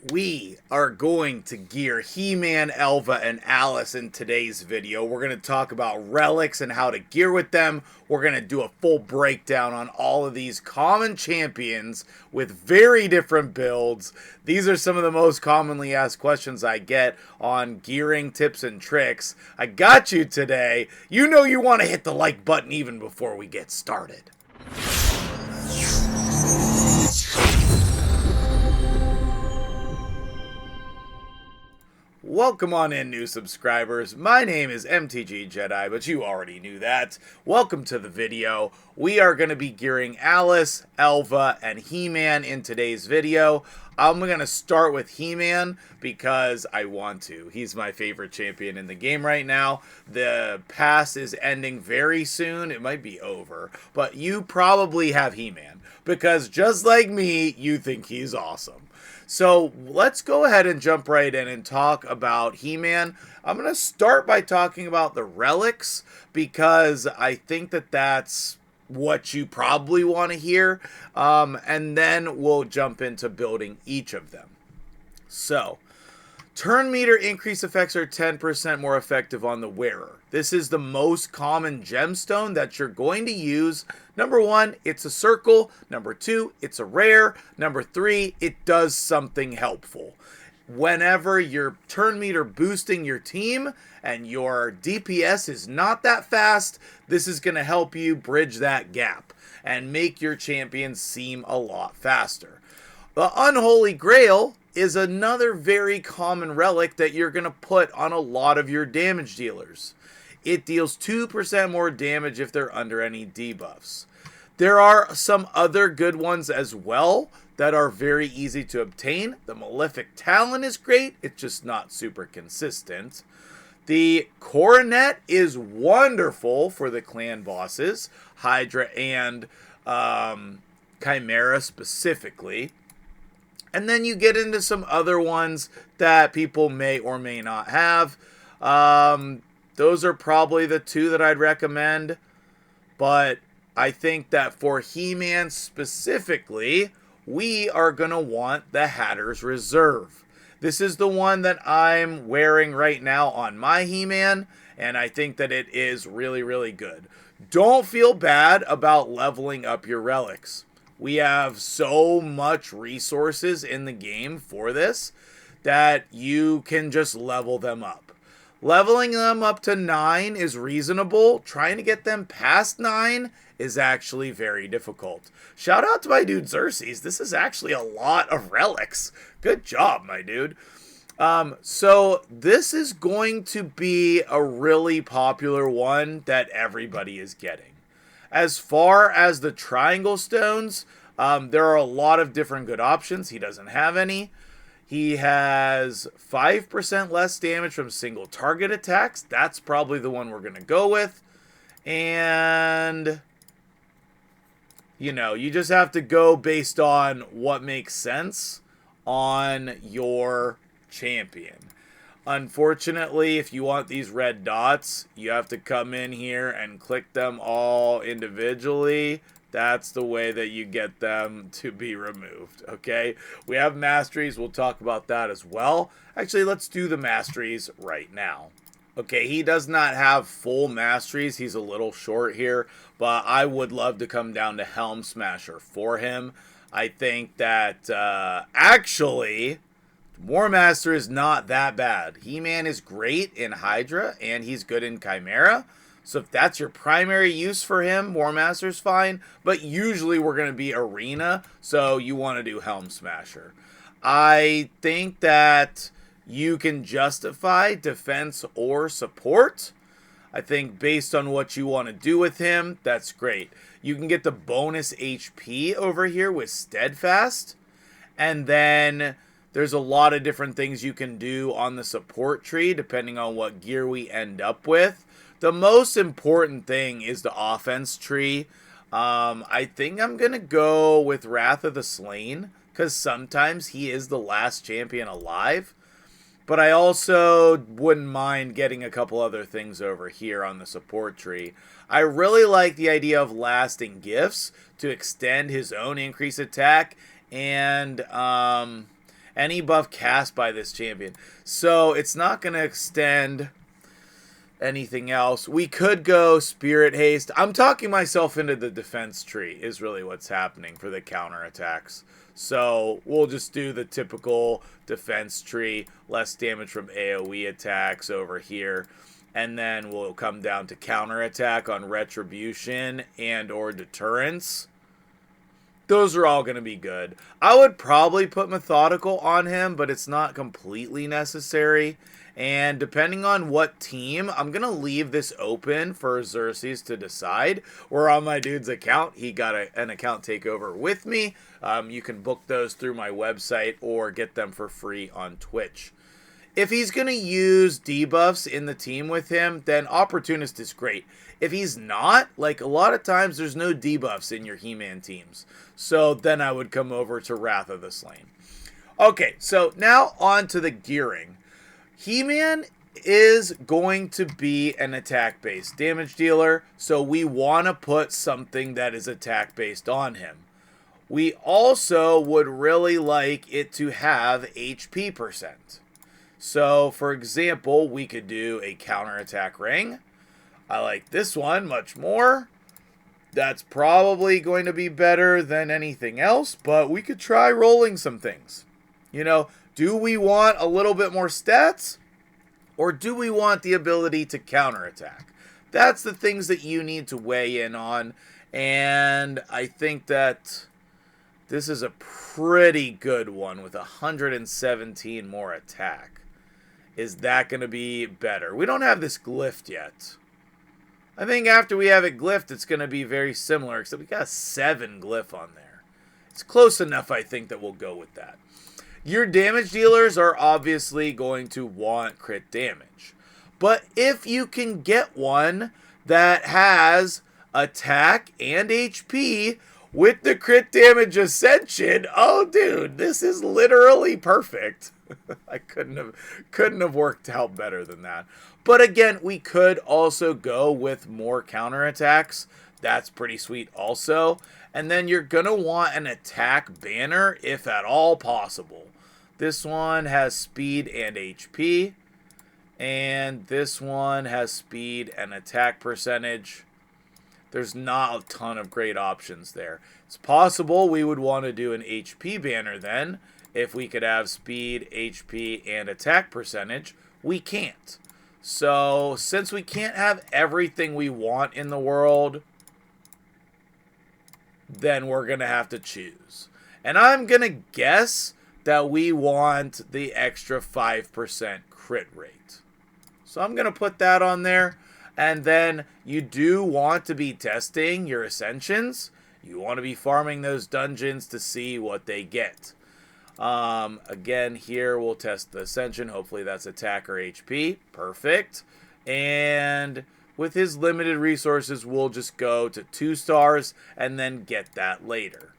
We are going to gear HeMan, Elva, and Alice in today's video. We're going to talk about relics and how to gear with them. We're going to do a full breakdown on all of these common champions with very different builds. These are some of the most commonly asked questions I get on gearing tips and tricks. I got you today. You know you want to hit the like button even before we get started. Welcome on in, new subscribers. My name is MtgJedi, but you already knew that. Welcome to the video. We are going to be gearing Alice, Elva, and HeMan in today's video. I'm going to start with HeMan because I want to. He's my favorite champion in the game right now. The pass is ending very soon. It might be over, but you probably have HeMan because just like me, you think he's awesome. So let's go ahead and jump right in and talk about HeMan. I'm going to start by talking about the relics because I think that that's what you probably want to hear. And then we'll jump into building each of them. So, turn meter increase effects are 10% more effective on the wearer. This is the most common gemstone that you're going to use. Number one, it's a circle. Number two, it's a rare. Number three, it does something helpful. Whenever you're turn meter boosting your team and your DPS is not that fast, this is going to help you bridge that gap and make your champions seem a lot faster. The Unholy Grail is another very common relic that you're going to put on a lot of your damage dealers. It deals 2% more damage if they're under any debuffs. There are some other good ones as well that are very easy to obtain. The Malefic Talon is great, it's just not super consistent. The Coronet is wonderful for the clan bosses, Hydra and Chimera specifically. And then you get into some other ones that people may or may not have. Those are probably the two that I'd recommend. But I think that for HeMan specifically, we are going to want the Hatter's Reserve. This is the one that I'm wearing right now on my HeMan, and I think that it is really, really good. Don't feel bad about leveling up your relics. We have so much resources in the game for this that you can just level them up. Leveling them up to 9 is reasonable. Trying to get them past 9 is actually very difficult. Shout out to my dude Xerxes. This is actually a lot of relics. Good job, my dude. So this is going to be a really popular one that everybody is getting. As far as the triangle stones, there are a lot of different good options. He doesn't have any. He has 5% less damage from single target attacks. That's probably the one we're going to go with. And, you know, you just have to go based on what makes sense on your champion. Unfortunately, if you want these red dots, you have to come in here and click them all individually. That's the way that you get them to be removed, okay? We have Masteries. We'll talk about that as well. Actually, let's do the Masteries right now. Okay, he does not have full Masteries. He's a little short here, but I would love to come down to Helm Smasher for him. I think that, actually, War Master is not that bad. HeMan is great in Hydra, and he's good in Chimera. So if that's your primary use for him, War Master's fine. But usually we're going to be Arena, so you want to do Helm Smasher. I think that you can justify defense or support. I think based on what you want to do with him, that's great. You can get the bonus HP over here with Steadfast. And then there's a lot of different things you can do on the support tree, depending on what gear we end up with. The most important thing is the offense tree. I think I'm going to go with Wrath of the Slain, because sometimes he is the last champion alive. But I also wouldn't mind getting a couple other things over here on the support tree. I really like the idea of Lasting Gifts to extend his own increased attack and Any buff cast by this champion. So it's not going to extend anything else. We could go Spirit Haste. I'm talking myself into the defense tree is really what's happening for the counterattacks. So we'll just do the typical defense tree, less damage from AoE attacks over here. And then we'll come down to counterattack on Retribution and or Deterrence. Those are all going to be good. I would probably put Methodical on him, but it's not completely necessary. And depending on what team, I'm going to leave this open for Xerxes to decide. Or on my dude's account, he got an account takeover with me. You can book those through my website or get them for free on Twitch. If he's going to use debuffs in the team with him, then Opportunist is great. If he's not, like a lot of times there's no debuffs in your HeMan teams. So then I would come over to Wrath of the Slain. Okay, so now on to the gearing. HeMan is going to be an attack-based damage dealer, so we want to put something that is attack-based on him. We also would really like it to have HP percent. So, for example, we could do a counterattack ring. I like this one much more. That's probably going to be better than anything else, but we could try rolling some things. You know, do we want a little bit more stats? Or do we want the ability to counterattack? That's the things that you need to weigh in on. And I think that this is a pretty good one with 117 more attack. Is that going to be better? We don't have this glyphed yet. I think after we have it glyphed, it's going to be very similar, except we got a 7 glyph on there. It's close enough, I think, that we'll go with that. Your damage dealers are obviously going to want crit damage. But if you can get one that has attack and HP with the crit damage ascension, oh dude, this is literally perfect. I couldn't have worked out better than that. But again, we could also go with more counterattacks. That's pretty sweet also. And then you're going to want an attack banner if at all possible. This one has speed and HP. And this one has speed and attack percentage. There's not a ton of great options there. It's possible we would want to do an HP banner then. If we could have speed, HP, and attack percentage, we can't. So, since we can't have everything we want in the world, then we're going to have to choose. And I'm going to guess that we want the extra 5% crit rate. So I'm going to put that on there. And then you do want to be testing your ascensions. You want to be farming those dungeons to see what they get. Again, here we'll test the ascension. Hopefully that's attack or HP. Perfect. And with his limited resources, we'll just go to 2 stars and then get that later.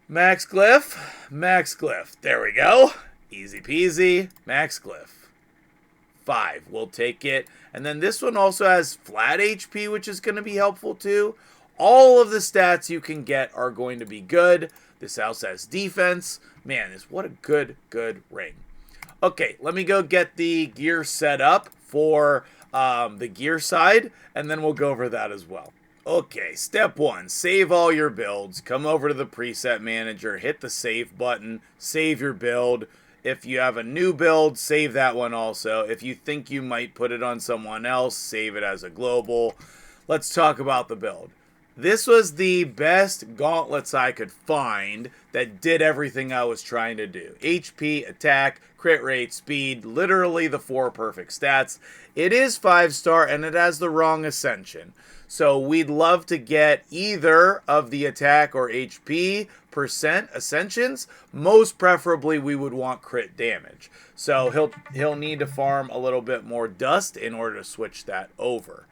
Max Glyph. Max Glyph. There we go. Easy peasy. Max Glyph. 5. We'll take it. And then this one also has flat HP, which is going to be helpful too. All of the stats you can get are going to be good. This house has defense. Man, what a good ring. Okay, let me go get the gear set up for the gear side, and then we'll go over that as well. Okay, step 1, save all your builds. Come over to the preset manager, hit the save button, save your build. If you have a new build, save that one also. If you think you might put it on someone else, save it as a global. Let's talk about the build. This was the best gauntlets I could find that did everything I was trying to do. HP, attack, crit rate, speed, literally the 4 perfect stats. It is 5-star and it has the wrong ascension. So we'd love to get either of the attack or HP percent ascensions. Most preferably we would want crit damage. So he'll need to farm a little bit more dust in order to switch that over.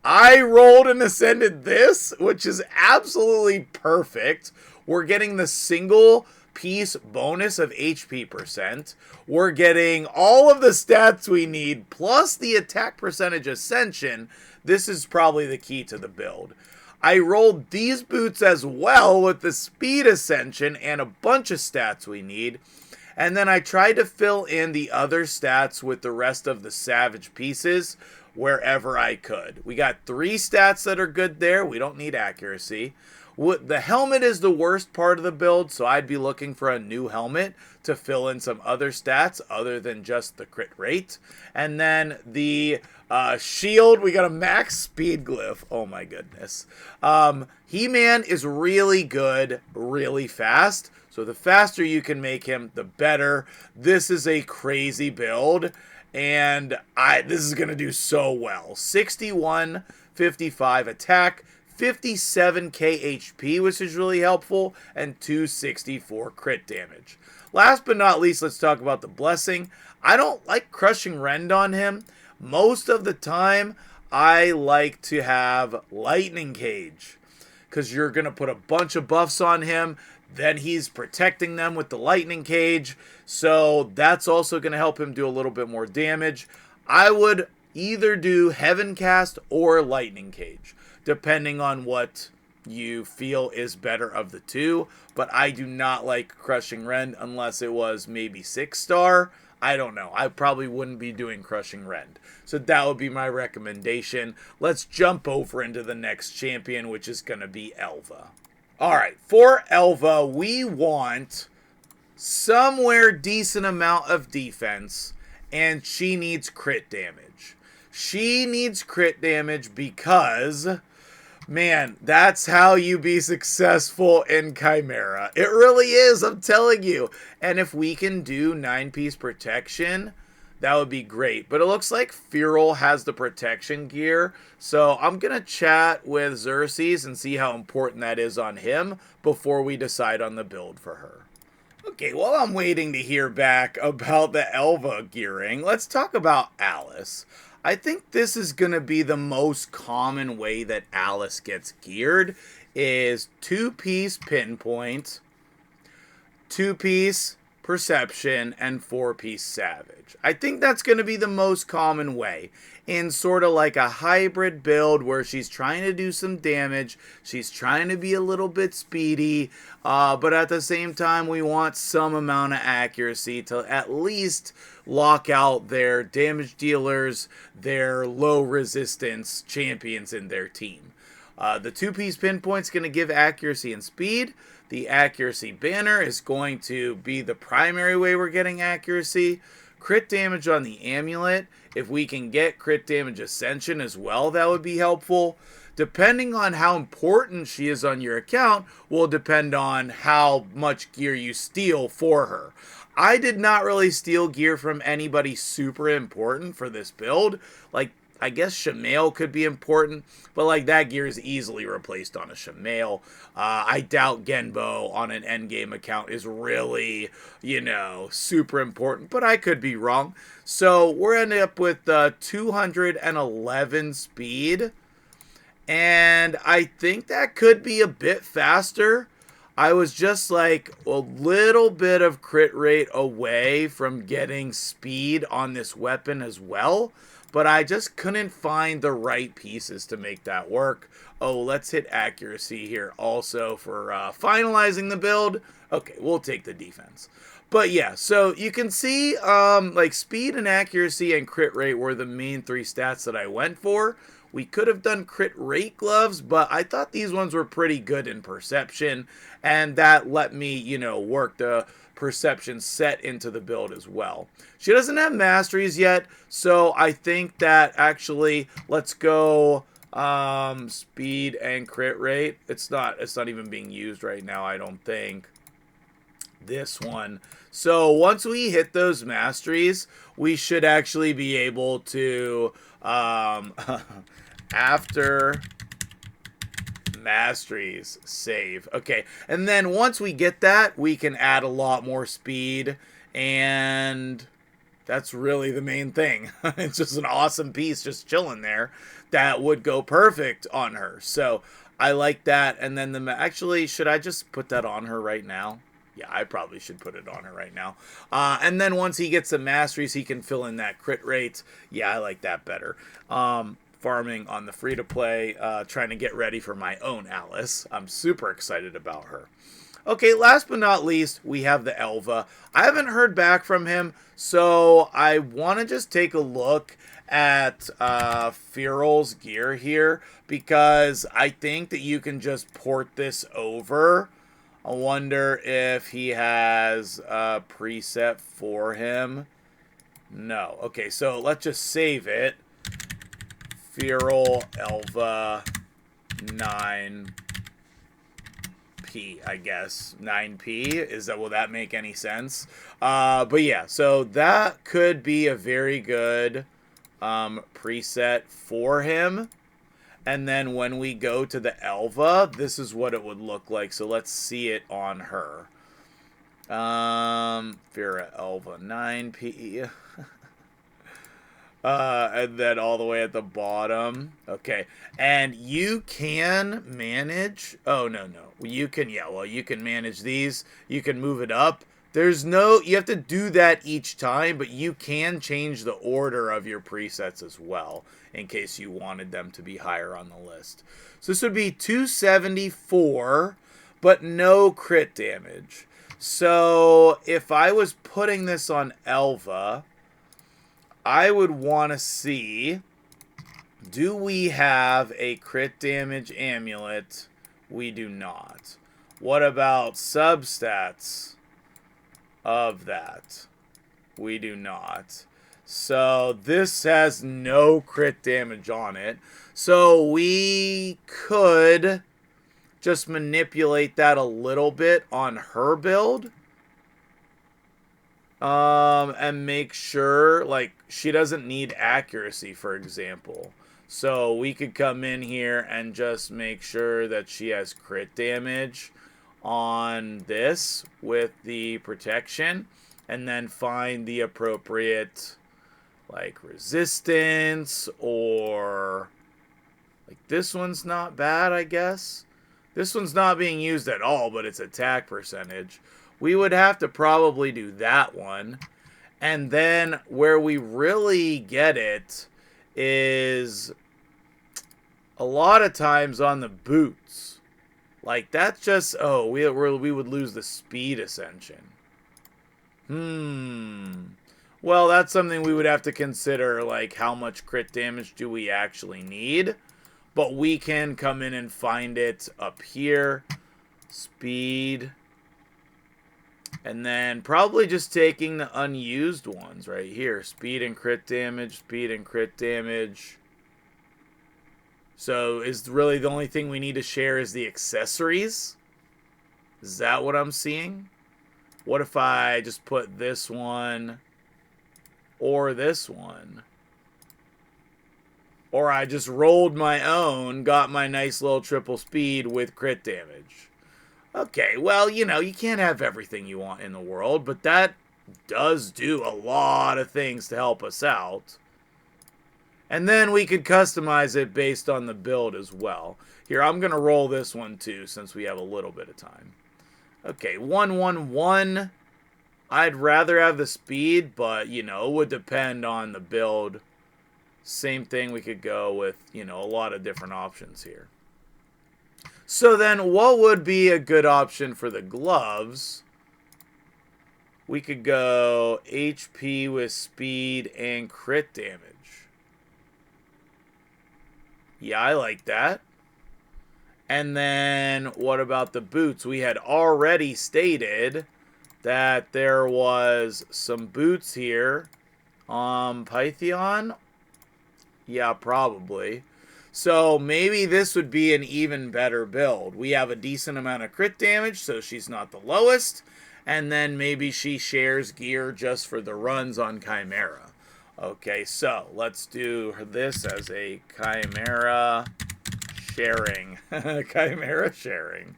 I rolled and ascended this, which is absolutely perfect. We're getting the single piece bonus of HP percent. We're getting all of the stats we need, plus the attack percentage ascension. This is probably the key to the build. I rolled these boots as well with the speed ascension and a bunch of stats we need. And then I tried to fill in the other stats with the rest of the savage pieces wherever I could. We got 3 stats that are good there. We don't need accuracy. The helmet is the worst part of the build, so I'd be looking for a new helmet to fill in some other stats other than just the crit rate. And then the shield, we got a max speed glyph. Oh my goodness. HeMan is really good, really fast. So the faster you can make him, the better. This is a crazy build, and this is going to do so well. 61, 55 attack, 57k HP, which is really helpful, and 264 crit damage. Last but not least, let's talk about the blessing. I don't like crushing rend on him. Most of the time, I like to have lightning cage, because you're going to put a bunch of buffs on him. Then he's protecting them with the lightning cage. So that's also going to help him do a little bit more damage. I would either do Heaven Cast or Lightning Cage, depending on what you feel is better of the two. But I do not like Crushing Rend unless it was maybe 6-star. I don't know. I probably wouldn't be doing Crushing Rend. So that would be my recommendation. Let's jump over into the next champion, which is going to be Elva. Alright, for Elva, we want somewhere decent amount of defense, and she needs crit damage. She needs crit damage because, man, that's how you be successful in Chimera. It really is, I'm telling you. And if we can do 9-piece protection, that would be great. But it looks like Feral has the protection gear. So I'm going to chat with Xerxes and see how important that is on him before we decide on the build for her. Okay, while I'm waiting to hear back about the Elva gearing, let's talk about Alice. I think this is going to be the most common way that Alice gets geared is 2-piece pinpoint, 2-piece perception, and 4-piece savage. I think that's going to be the most common way in sort of like a hybrid build where she's trying to do some damage, she's trying to be a little bit speedy, but at the same time we want some amount of accuracy to at least lock out their damage dealers, their low resistance champions in their team. The 2-piece pinpoint's going to give accuracy and speed. The accuracy banner is going to be the primary way we're getting accuracy. Crit damage on the amulet. If we can get crit damage ascension as well, that would be helpful. Depending on how important she is on your account will depend on how much gear you steal for her. I did not really steal gear from anybody super important for this build. Like, I guess Shamail could be important, but like that gear is easily replaced on a Shamail. I doubt Genbo on an endgame account is really, super important, but I could be wrong. So we're ending up with 211 speed, and I think that could be a bit faster. I was just like a little bit of crit rate away from getting speed on this weapon as well. But I just couldn't find the right pieces to make that work. Oh, let's hit accuracy here also for finalizing the build. Okay, we'll take the defense. But yeah, so you can see like speed and accuracy and crit rate were the main 3 stats that I went for. We could have done crit rate gloves, but I thought these ones were pretty good in perception. And that let me, work the perception set into the build as well. She doesn't have masteries yet, so I think that actually let's go speed and crit rate. It's not even being used right now, I don't think. This one. So once we hit those masteries, we should actually be able to after masteries save. Okay, and then once we get that, we can add a lot more speed, and that's really the main thing. It's just an awesome piece just chilling there that would go perfect on her. So I like that. And then actually, should I just put that on her right now? Yeah, I probably should put it on her right now. And then once he gets the masteries, he can fill in that crit rate. Yeah, I like that better. farming on the free-to-play, trying to get ready for my own Alice. I'm super excited about her. Okay, last but not least, we have the Elva. I haven't heard back from him, so I want to just take a look at Fale's gear here, because I think that you can just port this over. I wonder if he has a preset for him. No. Okay, so let's just save it. Fale Elva 9P, I guess. 9P. Will that make any sense? But yeah, so that could be a very good preset for him. And then when we go to the Elva, this is what it would look like. So let's see it on her. Fale Elva 9P. And then all the way at the bottom. Okay. And you can manage... Oh, no. You can... Yeah, well, you can manage these. You can move it up. There's no... You have to do that each time, but you can change the order of your presets as well, in case you wanted them to be higher on the list. So this would be 274, but no crit damage. So if I was putting this on Elva... I would want to see, do we have a crit damage amulet? We do not. What about substats of that? We do not. So this has no crit damage on it. So we could just manipulate that a little bit on her build. And make sure, like, she doesn't need accuracy, for example. So we could come in here and just make sure that she has crit damage on this with the protection. And then find the appropriate, like, resistance, or... Like, this one's not bad, I guess. This one's not being used at all, but it's attack percentage. We would have to probably do that one. And then where we really get it is a lot of times on the boots. Like, that's just... Oh, we would lose the speed ascension. Well, that's something we would have to consider, like, how much crit damage do we actually need? But we can come in and find it up here. Speed... And then probably just taking the unused ones right here. Speed and crit damage, speed and crit damage. So is really the only thing we need to share is the accessories? Is that what I'm seeing? What if I just put this one or this one? Or I just rolled my own, got my nice little triple speed with crit damage. Okay, well, you know, you can't have everything you want in the world, but that does do a lot of things to help us out. And then we could customize it based on the build as well. Here, I'm going to roll this one too, since we have a little bit of time. Okay, 111. I'd rather have the speed, but, you know, it would depend on the build. Same thing, we could go with, you know, a lot of different options here. So then, what would be a good option for the gloves? We could go HP with speed and crit damage. Yeah, I like that. And then, what about the boots? We had already stated that there was some boots here. Python? Yeah, probably. So maybe this would be an even better build. We have a decent amount of crit damage, so she's not the lowest. And then maybe she shares gear just for the runs on Chimera. Okay, so let's do this as a Chimera sharing. Chimera sharing.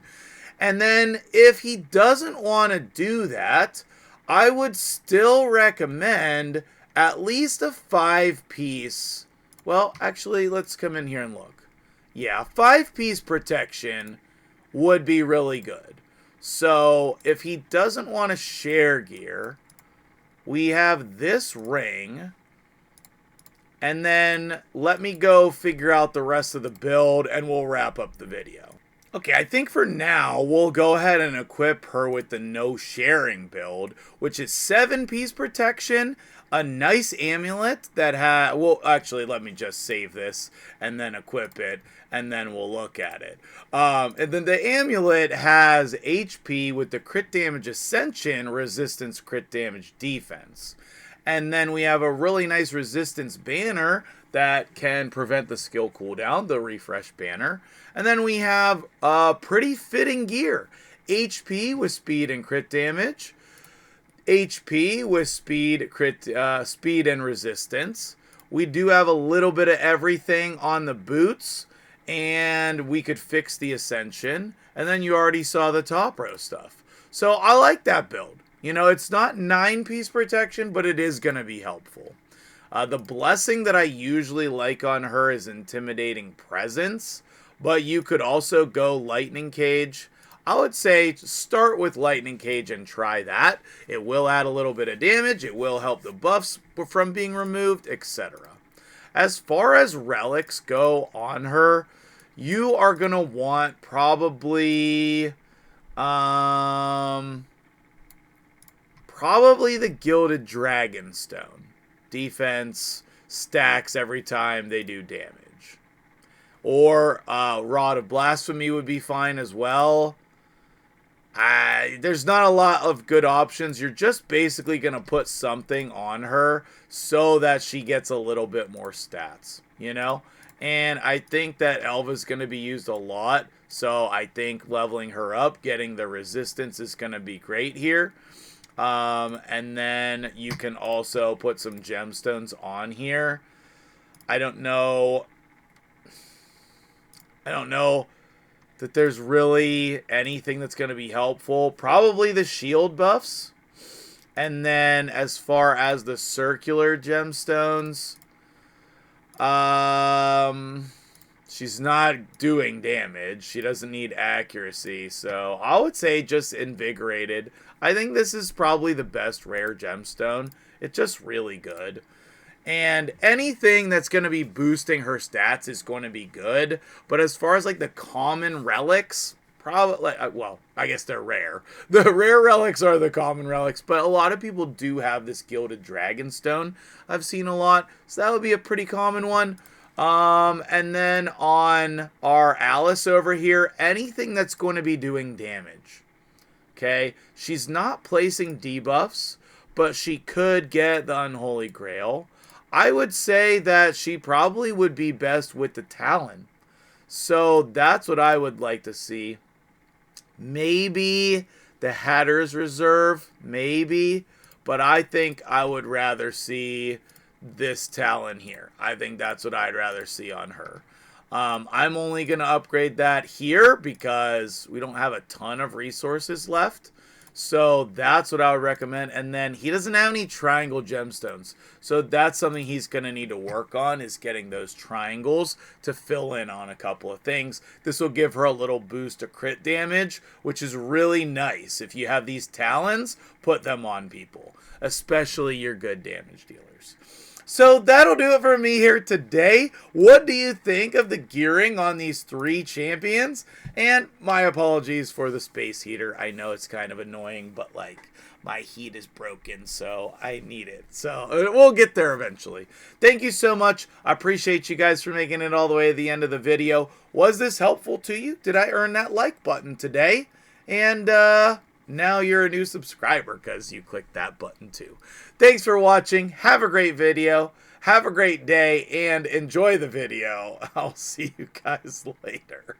And then if he doesn't want to do that, I would still recommend at least a 5-piece. Well, actually, let's come in here and look. Yeah, 5-piece protection would be really good. So, if he doesn't want to share gear, we have this ring. And then let me go figure out the rest of the build and we'll wrap up the video. Okay, I think for now, we'll go ahead and equip her with the no sharing build, which is 7-piece protection, a nice amulet that well, actually, let me just save this and then equip it, and then we'll look at it. And then the amulet has HP with the crit damage ascension, resistance, crit damage, defense. And then we have a really nice resistance banner that can prevent the skill cooldown, the refresh banner. And then we have pretty fitting gear. HP with speed and crit damage. HP with speed, speed and resistance. We do have a little bit of everything on the boots. And we could fix the ascension. And then you already saw the top row stuff. So I like that build. You know, it's not 9-piece protection, but it is going to be helpful. The blessing that I usually like on her is intimidating presence, but you could also go lightning cage. I would say start with lightning cage and try that. It will add a little bit of damage. It will help the buffs from being removed, etc. As far as relics go on her, you are going to want probably the Gilded Dragonstone. Defense stacks every time they do damage. Or Rod of Blasphemy would be fine as well. There's not a lot of good options. You're just basically going to put something on her so that she gets a little bit more stats, you know? And I think that Elva's going to be used a lot. So I think leveling her up, getting the resistance is going to be great here. And then you can also put some gemstones on here. I don't know that there's really anything that's going to be helpful. Probably the shield buffs. And then as far as the circular gemstones, she's not doing damage. She doesn't need accuracy. So I would say just invigorated. I think this is probably the best rare gemstone. It's just really good. And anything that's going to be boosting her stats is going to be good. But as far as like the common relics, probably, well, I guess they're rare. The rare relics are the common relics. But a lot of people do have this Gilded Dragonstone. I've seen a lot. So that would be a pretty common one. And then on our Alice over here, anything that's going to be doing damage. Okay, she's not placing debuffs, but she could get the Unholy Grail. I would say that she probably would be best with the Talon. So that's what I would like to see. Maybe the Hatter's Reserve, maybe. But I think I would rather see this Talon here. I think that's what I'd rather see on her. I'm only going to upgrade that here because we don't have a ton of resources left. So that's what I would recommend. And then he doesn't have any triangle gemstones. So that's something he's going to need to work on, is getting those triangles to fill in on a couple of things. This will give her a little boost to crit damage, which is really nice. If you have these talons, put them on people, especially your good damage dealers. So that'll do it for me here today. What do you think of the gearing on these 3 champions? And my apologies for the space heater. I know it's kind of annoying, but like my heat is broken, so I need it. So we'll get there eventually. Thank you so much. I appreciate you guys for making it all the way to the end of the video. Was this helpful to you? Did I earn that like button today? And now you're a new subscriber because you clicked that button too. Thanks for watching. Have a great video. Have a great day and enjoy the video. I'll see you guys later.